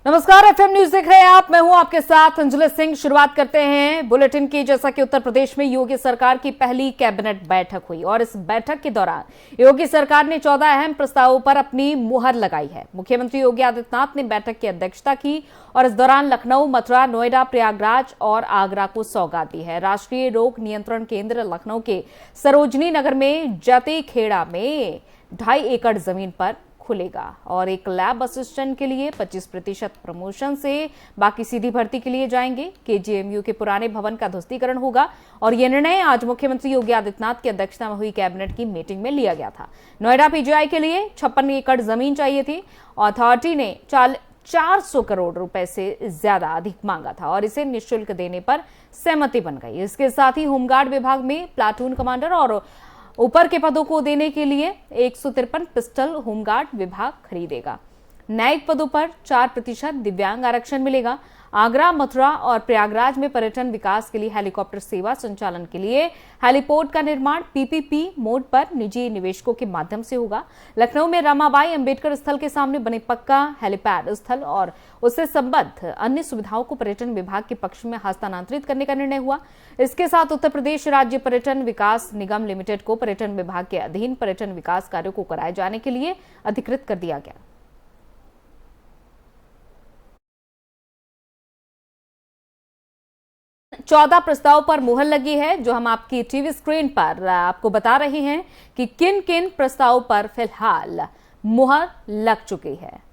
नमस्कार, FM news देख रहे हैं आप। मैं हूं आपके साथ अंजलि सिंह। शुरुआत करते हैं बुलेटिन की। जैसा कि उत्तर प्रदेश में योगी सरकार की पहली कैबिनेट बैठक हुई और इस बैठक के दौरान योगी सरकार ने 14 अहम प्रस्तावों पर अपनी मुहर लगाई है। मुख्यमंत्री योगी आदित्यनाथ ने बैठक की अध्यक्षता की और इस दौरान लखनऊ, मथुरा, नोएडा, प्रयागराज और आगरा को सौगात दी है। राष्ट्रीय रोग नियंत्रण केंद्र लखनऊ के सरोजनी नगर में जती खेड़ा में 2.5 एकड़ जमीन पर खुलेगा और एक लैब असिस्टेंट के लिए 25% प्रमोशन से बाकी सीधी भर्ती के लिए जाएंगे। केजीएमयू के पुराने भवन का ध्वस्तीकरण होगा और यह निर्णय आज मुख्यमंत्री योगी आदित्यनाथ की अध्यक्षता में हुई कैबिनेट की मीटिंग में लिया गया था। नोएडा पीजीआई के लिए 56 एकड़ जमीन चाहिए थी। अथॉरिटी ने 400 करोड़ रुपए से ज्यादा अधिक मांगा था और इसे निःशुल्क देने पर सहमति बन गई। इसके साथ ही होमगार्ड विभाग में प्लाटून कमांडर और ऊपर के पदों को देने के लिए 153 पिस्टल होमगार्ड विभाग खरीदेगा। न्यायिक पदों पर 4% दिव्यांग आरक्षण मिलेगा। आगरा, मथुरा और प्रयागराज में पर्यटन विकास के लिए हेलीकॉप्टर सेवा संचालन के लिए हेलीपोर्ट का निर्माण पीपीपी मोड पर निजी निवेशकों के माध्यम से होगा। लखनऊ में रमाबाई अंबेडकर स्थल के सामने बने पक्का हेलीपैड स्थल और उससे संबद्ध अन्य सुविधाओं को पर्यटन विभाग के पक्ष में हस्तांतरित करने का निर्णय हुआ। इसके साथ उत्तर प्रदेश राज्य पर्यटन विकास निगम लिमिटेड को पर्यटन विभाग के अधीन पर्यटन विकास कार्यों को कराए जाने के लिए अधिकृत कर दिया गया। चौदह प्रस्ताव पर मुहर लगी है, जो हम आपकी टीवी स्क्रीन पर आपको बता रहे हैं कि किन किन प्रस्तावों पर फिलहाल मुहर लग चुकी है।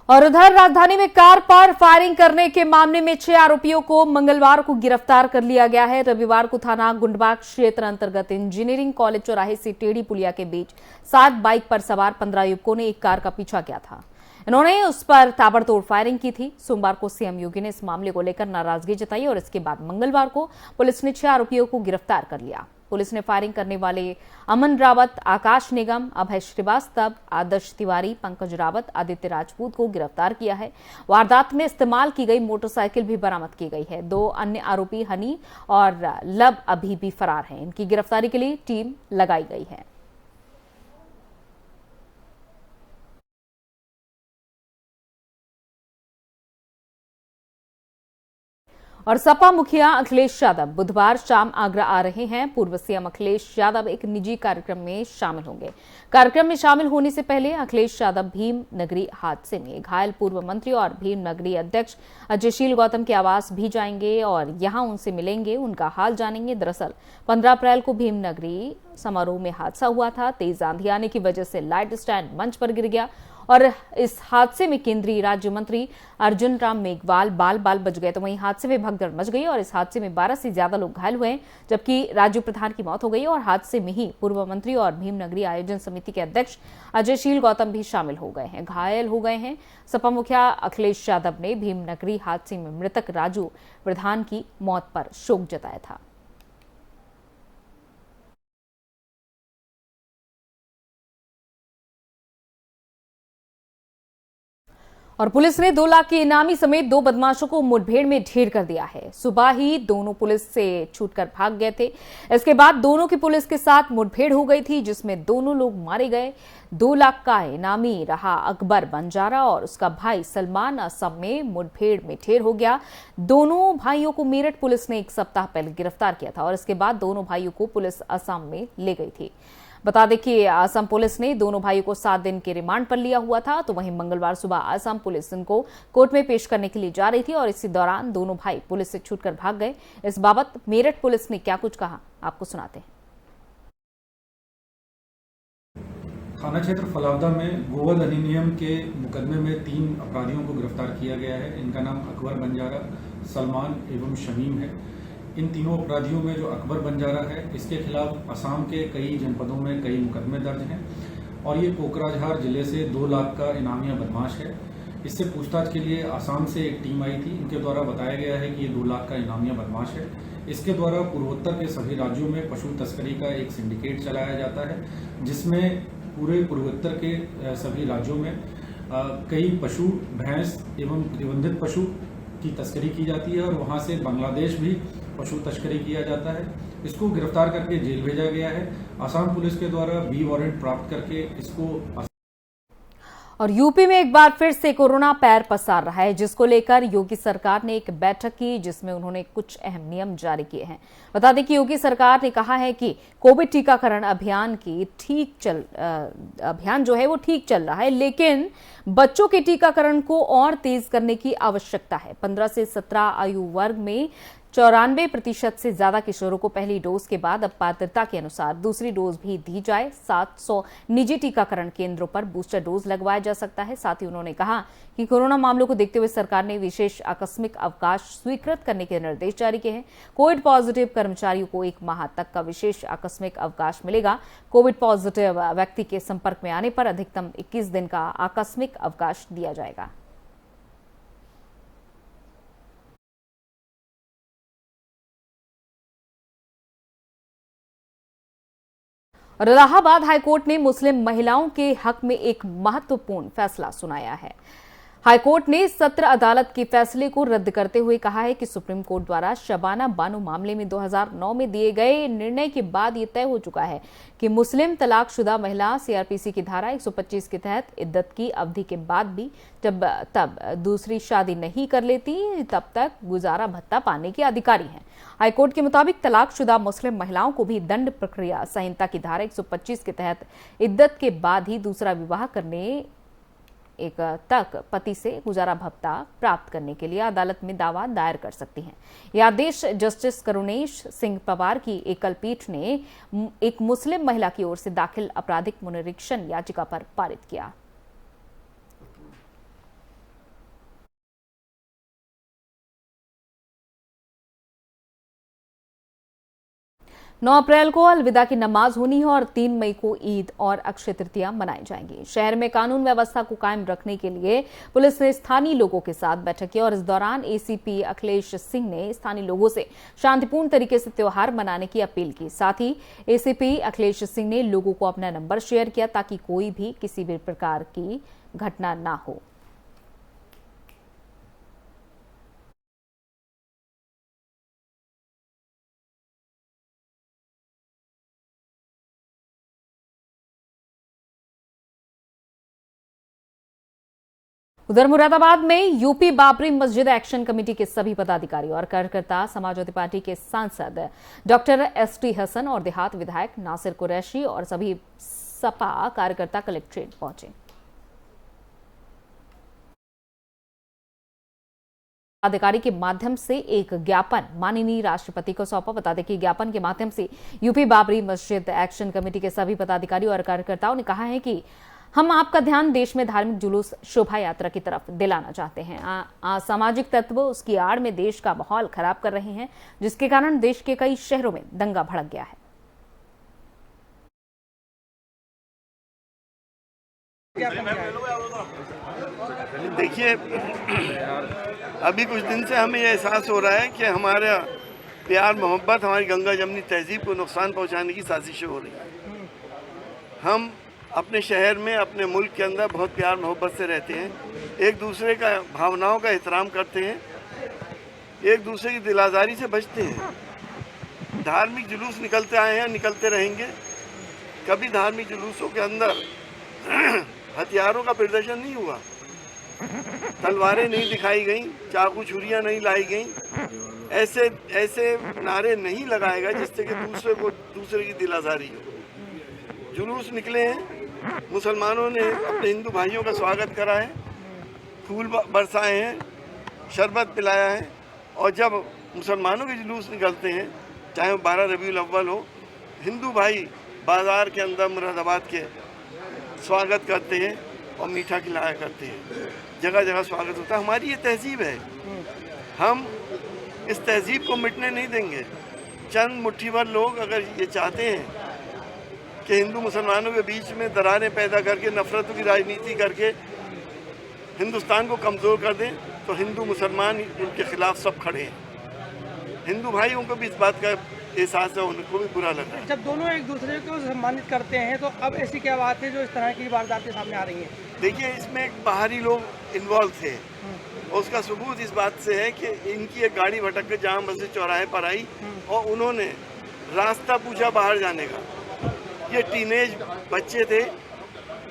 और उधर राजधानी में कार पर फायरिंग करने के मामले में 6 आरोपियों को मंगलवार को गिरफ्तार कर लिया गया है। रविवार को थाना गुंडबाग क्षेत्र अंतर्गत इंजीनियरिंग कॉलेज चौराहे से टेढ़ी पुलिया के बीच 7 बाइक पर सवार 15 युवकों ने एक कार का पीछा किया था। इन्होंने उस पर ताबड़तोड़ फायरिंग की थी। सोमवार को सीएम योगी ने इस मामले को लेकर नाराजगी जताई और इसके बाद मंगलवार को पुलिस ने 6 आरोपियों को गिरफ्तार कर लिया। पुलिस ने फायरिंग करने वाले अमन रावत, आकाश निगम, अभय श्रीवास्तव, आदर्श तिवारी, पंकज रावत, आदित्य राजपूत को गिरफ्तार किया है। वारदात में इस्तेमाल की गई मोटरसाइकिल भी बरामद की गई है। 2 अन्य आरोपी हनी और लब अभी भी फरार हैं। इनकी गिरफ्तारी के लिए टीम लगाई गई है। और सपा मुखिया अखिलेश यादव बुधवार शाम आगरा आ रहे हैं। पूर्व सीएम अखिलेश यादव एक निजी कार्यक्रम में शामिल होंगे। कार्यक्रम में शामिल होने से पहले अखिलेश यादव भीम नगरी हादसे में घायल पूर्व मंत्री और भीम नगरी अध्यक्ष अजयशील गौतम के आवास भी जाएंगे और यहां उनसे मिलेंगे, उनका हाल जानेंगे। दरअसल 15 अप्रैल को भीम नगरी समारोह में हादसा हुआ था। तेज आंधी आने की वजह से लाइट स्टैंड मंच पर गिर गया और इस हादसे में केंद्रीय राज्य मंत्री अर्जुन राम मेघवाल बाल बच गए। तो वहीं हादसे में भगदड़ मच गई और इस हादसे में 12 से ज्यादा लोग घायल हुए, जबकि राज्य प्रधान की मौत हो गई और हादसे में ही पूर्व मंत्री और भीम नगरी आयोजन समिति के अध्यक्ष अजयशील गौतम भी शामिल हो गए हैं, घायल हो गए हैं। सपा मुखिया अखिलेश यादव ने भीम नगरी हादसे में मृतक राजू प्रधान की मौत पर शोक जताया था। और पुलिस ने 2 लाख के इनामी समेत 2 बदमाशों को मुठभेड़ में ढेर कर दिया है। सुबह ही दोनों पुलिस से छूटकर भाग गए थे। इसके बाद दोनों की पुलिस के साथ मुठभेड़ हो गई थी, जिसमें दोनों लोग मारे गए। 2 लाख का इनामी रहा अकबर बंजारा और उसका भाई सलमान असम में मुठभेड़ में ढेर हो गया। दोनों भाइयों को मेरठ पुलिस ने 1 सप्ताह पहले गिरफ्तार किया था और इसके बाद दोनों भाइयों को पुलिस असम में ले गई थी। बता दें कि असम पुलिस ने दोनों भाइयों को 7 दिन के रिमांड पर लिया हुआ था। तो वहीं मंगलवार सुबह असम पुलिस इनको कोर्ट में पेश करने के लिए जा रही थी और इसी दौरान दोनों भाई पुलिस से छूटकर भाग गए। इस बाबत मेरठ पुलिस ने क्या कुछ कहा, आपको सुनाते हैं। थाना क्षेत्र फलावदा में गोवध अधिनियम के मुकदमे में 3 अपराधियों को गिरफ्तार किया गया है। इनका नाम अकबर बंजारा, सलमान एवं शमीम है। इन तीनों अपराधियों में जो अकबर बंजारा है, इसके खिलाफ असम के कई जनपदों में कई मुकदमे दर्ज हैं और ये कोकराझार जिले से 2 लाख का इनामिया बदमाश है। इससे पूछताछ के लिए असम से एक टीम आई थी। इनके द्वारा बताया गया है कि ये 2 लाख का इनामिया बदमाश है। इसके द्वारा पूर्वोत्तर के सभी राज्यों में पशु तस्करी का एक सिंडिकेट चलाया जाता है, जिसमें पूरे पूर्वोत्तर के सभी राज्यों में कई पशु, भैंस एवं प्रतिबंधित पशु की तस्करी की जाती है और वहां से बांग्लादेश भी पशु तस्करी किया जाता है। इसको गिरफ्तार करके जेल भेजा गया है। असम पुलिस के द्वारा बी वारंट प्राप्त करके इसको। और यूपी में एक बार फिर से कोरोना पैर पसार रहा है, जिसको लेकर योगी सरकार ने एक बैठक की, जिसमें उन्होंने कुछ अहम नियम जारी किए हैं। बता दें कि योगी सरकार ने कहा है कि कोविड टीकाकरण अभियान जो है वो ठीक चल रहा है, लेकिन बच्चों के टीकाकरण को और तेज करने की आवश्यकता है। 15 से 17 आयु वर्ग में 94% से ज्यादा किशोरों को पहली डोज के बाद अब पात्रता के अनुसार दूसरी डोज भी दी जाए। 700 निजी टीकाकरण केंद्रों पर बूस्टर डोज लगवाया जा सकता है। साथ ही उन्होंने कहा कि कोरोना मामलों को देखते हुए सरकार ने विशेष आकस्मिक अवकाश स्वीकृत करने के निर्देश जारी किए हैं। कोविड पॉजिटिव कर्मचारियों को 1 माह तक का विशेष आकस्मिक अवकाश मिलेगा। कोविड पॉजिटिव व्यक्ति के संपर्क में आने पर अधिकतम 21 दिन का आकस्मिक अवकाश दिया जाएगा। और इलाहाबाद हाईकोर्ट ने मुस्लिम महिलाओं के हक में एक महत्वपूर्ण फैसला सुनाया है। हाईकोर्ट ने सत्र अदालत के फैसले को रद्द करते हुए कहा है कि सुप्रीम कोर्ट द्वारा शबाना बानो मामले में 2009 में दिए गए निर्णय के बाद यह तय हो चुका है कि मुस्लिम तलाकशुदा महिला सीआरपीसी की धारा 125 के तहत इद्दत की अवधि के बाद भी जब तब दूसरी शादी नहीं कर लेती, तब तक गुजारा भत्ता पाने की अधिकारी हैं। हाईकोर्ट के मुताबिक तलाकशुदा मुस्लिम महिलाओं को भी दंड प्रक्रिया संहिता की धारा 125 के तहत इद्दत के बाद ही दूसरा विवाह करने एक तक पति से गुजारा भत्ता प्राप्त करने के लिए अदालत में दावा दायर कर सकती हैं। यह आदेश जस्टिस करुणेश सिंह पवार की एकल पीठ ने एक मुस्लिम महिला की ओर से दाखिल आपराधिक पुनरीक्षण याचिका पर पारित किया। नौ अप्रैल को अलविदा की नमाज होनी है और 3 मई को ईद और अक्षय तृतीया मनाई जाएंगी। शहर में कानून व्यवस्था को कायम रखने के लिए पुलिस ने स्थानीय लोगों के साथ बैठक की और इस दौरान एसीपी अखिलेश सिंह ने स्थानीय लोगों से शांतिपूर्ण तरीके से त्योहार मनाने की अपील की। साथ ही एसीपी अखिलेश सिंह ने लोगों को अपना नंबर शेयर किया ताकि कोई भी किसी भी प्रकार की घटना ना हो। उधर मुरादाबाद में यूपी बाबरी मस्जिद एक्शन कमेटी के सभी पदाधिकारी और कार्यकर्ता समाजवादी पार्टी के सांसद डॉक्टर एसटी हसन और देहात विधायक नासिर कुरैशी और सभी सपा कार्यकर्ता कलेक्ट्रेट पहुंचे। अधिकारी के माध्यम से एक ज्ञापन माननीय राष्ट्रपति को सौंपा। बता दें कि ज्ञापन के माध्यम से यूपी बाबरी मस्जिद एक्शन कमेटी के सभी पदाधिकारी और कार्यकर्ताओं ने कहा है कि हम आपका ध्यान देश में धार्मिक जुलूस शोभा यात्रा की तरफ दिलाना चाहते हैं। असामाजिक तत्व उसकी आड़ में देश का माहौल खराब कर रहे हैं, जिसके कारण देश के कई शहरों में दंगा भड़क गया है। देखिए, अभी कुछ दिन से हमें यह एहसास हो रहा है कि हमारा प्यार मोहब्बत, हमारी गंगा जमनी तहजीब को नुकसान पहुंचाने की साजिशें हो रही हैं। हम अपने शहर में, अपने मुल्क के अंदर बहुत प्यार मोहब्बत से रहते हैं, एक दूसरे का भावनाओं का एहतराम करते हैं, एक दूसरे की दिलाजारी से बचते हैं। धार्मिक जुलूस निकलते आए हैं, निकलते रहेंगे। कभी धार्मिक जुलूसों के अंदर हथियारों का प्रदर्शन नहीं हुआ, तलवारें नहीं दिखाई गई, चाकू छुरियां नहीं लाई गई, ऐसे नारे नहीं लगाए गए जिससे कि दूसरे की दिलाजारी हो। जुलूस निकले हैं, मुसलमानों ने अपने हिंदू भाइयों का स्वागत करा है, फूल बरसाए हैं, शरबत पिलाया है। और जब मुसलमानों के जुलूस निकलते हैं, चाहे वो 12 रबीउल अव्वल हो, हिंदू भाई बाज़ार के अंदर मुरादाबाद के स्वागत करते हैं और मीठा खिलाया करते हैं। जगह जगह स्वागत होता है। हमारी ये तहजीब है, हम इस तहजीब को मिटने नहीं देंगे। चंद मुट्ठी भर लोग अगर ये चाहते हैं कि हिंदू मुसलमानों के बीच में दरारें पैदा करके, नफरतों की राजनीति करके हिंदुस्तान को कमज़ोर कर दें, तो हिंदू मुसलमान उनके खिलाफ सब खड़े हैं। हिंदू भाइयों को भी इस बात का एहसास है, उनको भी बुरा लगा। जब दोनों एक दूसरे को सम्मानित करते हैं तो अब ऐसी क्या बात है जो इस तरह की वारदातें सामने आ रही हैं? देखिए, इसमें एक बाहरी लोग इन्वॉल्व थे और उसका सबूत इस बात से है कि इनकी एक गाड़ी भटक कर जामा मस्जिद चौराहे पर आई और उन्होंने रास्ता पूछा बाहर जाने का। ये टीनेज बच्चे थे,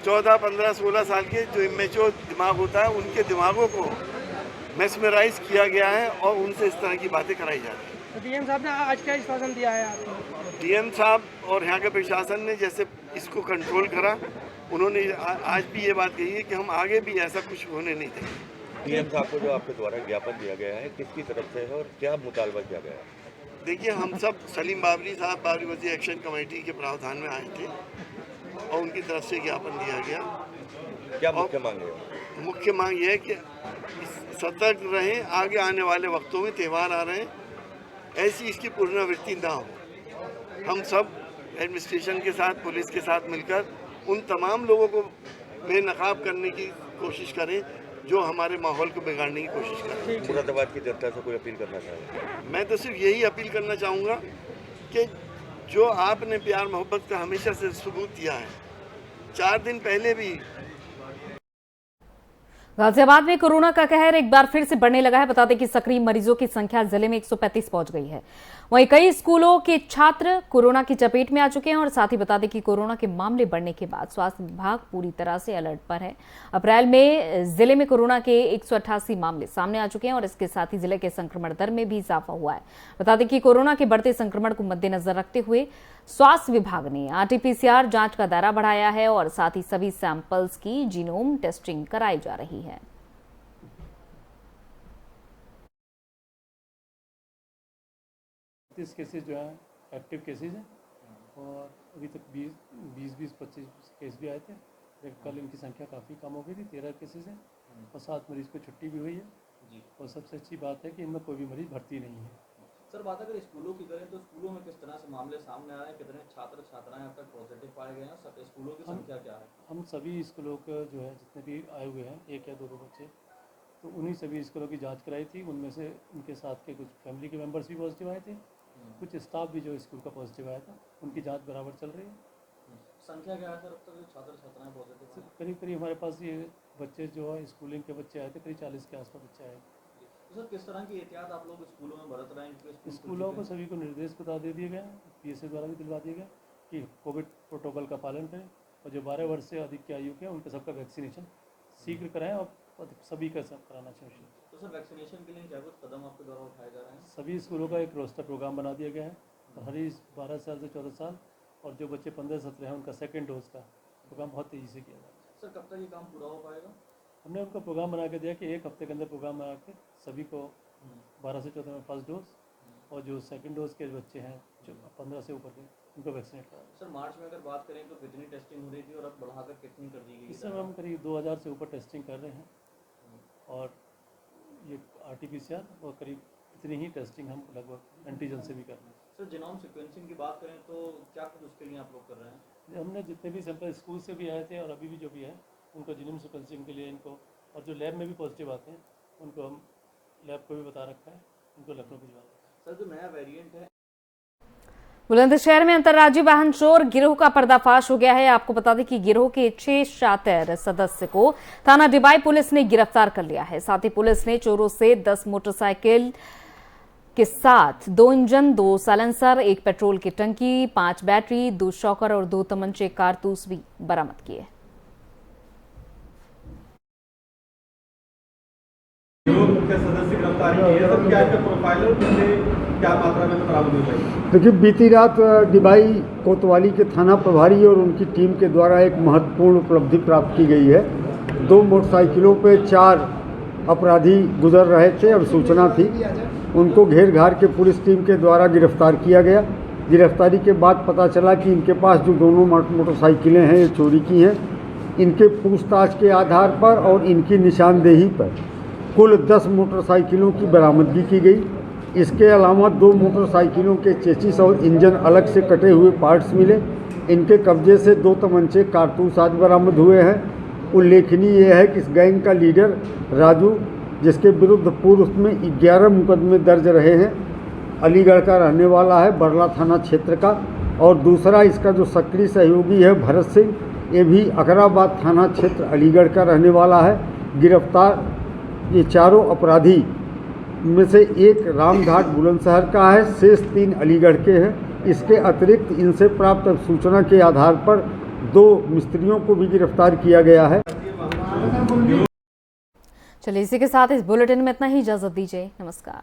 14, 15, 16 साल के, जो इमेच्योर दिमाग होता है, उनके दिमागों को मेस्मराइज किया गया है और उनसे इस तरह की बातें कराई जा रही है। तो डीएम साहब ने आज क्या आश्वासन दिया है आपको? डीएम साहब और यहाँ के प्रशासन ने जैसे इसको कंट्रोल करा, उन्होंने आज भी ये बात कही है कि हम आगे भी ऐसा कुछ होने नहीं देंगे। डीएम साहब को जो आपके द्वारा ज्ञापन दिया गया है, किसकी तरफ से है और क्या मुतालबा किया गया है? देखिए, हम सब सलीम बाबरी साहब बाबरी मस्जिद एक्शन कमेटी के प्रावधान में आए थे और उनकी तरफ से ज्ञापन दिया गया। क्या मुख्य मांग है? मुख्य मांग यह है कि सतर्क रहें, आगे आने वाले वक्तों में त्यौहार आ रहे हैं, ऐसी इसकी पुनरावृत्ति ना हो। हम सब एडमिनिस्ट्रेशन के साथ, पुलिस के साथ मिलकर उन तमाम लोगों को बेनकाब करने की कोशिश करें जो हमारे माहौल को बिगाड़ने की कोशिश करें। मुरादाबाद की जनता से कोई अपील करना चाहेंगे? मैं तो सिर्फ यही अपील करना चाहूँगा कि जो आपने प्यार मोहब्बत का हमेशा से सबूत दिया है, 4 दिन पहले भी गाजियाबाद में कोरोना का कहर एक बार फिर से बढ़ने लगा है। बता दें कि सक्रिय मरीजों की संख्या जिले में 135 पहुंच गई है। वहीं कई स्कूलों के छात्र कोरोना की चपेट में आ चुके हैं और साथ ही बता दें कि कोरोना के मामले बढ़ने के बाद स्वास्थ्य विभाग पूरी तरह से अलर्ट पर है। अप्रैल में जिले में कोरोना के 188 मामले सामने आ चुके हैं और इसके साथ ही जिले के संक्रमण दर में भी इजाफा हुआ है। बता दें कि कोरोना के बढ़ते संक्रमण को मद्देनजर रखते हुए स्वास्थ्य विभाग ने आरटीपीसीआर जांच का दायरा बढ़ाया है और साथ ही सभी सैंपल्स की जीनोम टेस्टिंग कराई जा रही है। 30 केसेज जो हैं एक्टिव केसेज हैं और अभी तक 20-25 केस भी आए थे, लेकिन कल इनकी संख्या काफ़ी कम हो गई थी। 13 केसेज हैं और 7 मरीज़ को छुट्टी भी हुई है और सबसे अच्छी बात है कि इनमें कोई भी मरीज़ भर्ती नहीं है। सर, बात अगर स्कूलों की करें तो स्कूलों में किस तरह से मामले सामने आ रहे हैं, कितने छात्र छात्राएं अब तक पॉजिटिव पाए गए हैं, सब स्कूलों की संख्या क्या है? हम सभी स्कूलों का जो है जितने भी आए हुए हैं, 1 या 2 बच्चे, तो उन्हीं सभी स्कूलों की जांच कराई थी। उनमें से उनके साथ के कुछ फैमिली के मेंबर्स भी पॉजिटिव आए थे, कुछ स्टाफ भी जो स्कूल का पॉजिटिव आया था, उनकी जांच बराबर चल रही है। संख्या क्या है सर अब तक जो छात्र छात्राएं पॉजिटिव? करीब करीब हमारे पास ये बच्चे जो है स्कूलिंग के बच्चे आए थे, करीब 40 के आसपास बच्चे आए। तो सर, किस तरह की एहतियात आप लोग स्कूलों में बरत रहे हैं? स्कूलों को सभी को निर्देश बता दे दिए गए, पीएसए द्वारा भी दिलवा दिया गया कि कोविड प्रोटोकॉल का पालन करें और जो 12 वर्ष से अधिक की आयु के हैं उनके सबका वैक्सीनेशन शीघ्र कराएं और सभी का सब कराना चाहिए। तो सर, वैक्सीनेशन के लिए क्या कुछ कदम आपके द्वारा उठाए जा रहे हैं? सभी स्कूलों का एक रोस्टर प्रोग्राम बना दिया गया है और हर 12 साल से 14 साल और जो बच्चे 15-17 हैं उनका सेकेंड डोज का प्रोग्राम बहुत तेज़ी से किया जा रहा है। सर, कब तक ये काम पूरा हो पाएगा? हमने उनको प्रोग्राम बना के दिया कि 1 हफ्ते के अंदर प्रोग्राम बना के सभी को 12 से 14 में फर्स्ट डोज और जो सेकंड डोज के बच्चे हैं जो 15 से ऊपर के उनको वैक्सीनेट करा। सर, मार्च में अगर बात करें तो कितनी टेस्टिंग हो रही थी और अब बढ़ाकर कितनी कर दी गई? इस समय हम करीब 2000 से ऊपर टेस्टिंग कर रहे हैं और ये आरटीपीसीआर और करीब इतनी ही टेस्टिंग हम लगभग एंटीजन से भी कर रहे हैं। सर, जीनोम सीक्वेंसिंग की बात करें तो क्या कुछ उसके लिए आप लोग कर रहे हैं? हमने जितने भी सैंपल स्कूल से भी आए थे और अभी भी जो भी है उनको जीनोम सीक्वेंसिंग के लिए इनको, और जो लैब में भी पॉजिटिव आते हैं उनको हम लैब को भी बता रखा है, उनको लखनऊ भिजवा रहे हैं। सर, जो नया वेरिएंट है बुलंदशहर में अंतर्राज्यीय वाहन चोर गिरोह का पर्दाफाश हो गया है। आपको बता दें कि गिरोह के 6 शातिर सदस्य को थाना डिबाई पुलिस ने गिरफ्तार कर लिया है। साथ ही पुलिस ने चोरों से 10 मोटरसाइकिल के साथ 2 इंजन, 2 साइलेंसर, 1 पेट्रोल की टंकी, 5 बैटरी, 2 शॉकर और 2 तमंचे कारतूस भी बरामद किए। देखिए, बीती रात डिबाई कोतवाली के थाना प्रभारी और उनकी टीम के द्वारा एक महत्वपूर्ण उपलब्धि प्राप्त की गई है। 2 मोटरसाइकिलों पे 4 अपराधी गुजर रहे थे और सूचना थी, उनको घेर घार के पुलिस टीम के द्वारा गिरफ्तार किया गया। गिरफ्तारी के बाद पता चला कि इनके पास जो दोनों मोटरसाइकिलें हैं ये चोरी की हैं। इनके पूछताछ के आधार पर और इनकी निशानदेही पर कुल 10 मोटरसाइकिलों की बरामदगी की गई। इसके अलावा 2 मोटरसाइकिलों के चेसिस और इंजन अलग से कटे हुए पार्ट्स मिले। इनके कब्जे से 2 तमंचे कारतूस आज बरामद हुए हैं। उल्लेखनीय यह है कि इस गैंग का लीडर राजू, जिसके विरुद्ध पूर्व में 11 मुकदमे दर्ज रहे हैं, अलीगढ़ का रहने वाला है, बरला थाना क्षेत्र का। और दूसरा इसका जो सक्रिय सहयोगी है भरत सिंह, ये भी अकराबाद थाना क्षेत्र अलीगढ़ का रहने वाला है। गिरफ्तार ये चारों अपराधी में से एक रामघाट बुलंदशहर का है, शेष 3 अलीगढ़ के हैं। इसके अतिरिक्त इनसे प्राप्त सूचना के आधार पर 2 मिस्त्रियों को भी गिरफ्तार किया गया है। चलिए इसी के साथ इस बुलेटिन में इतना ही, इजाजत दीजिए, नमस्कार।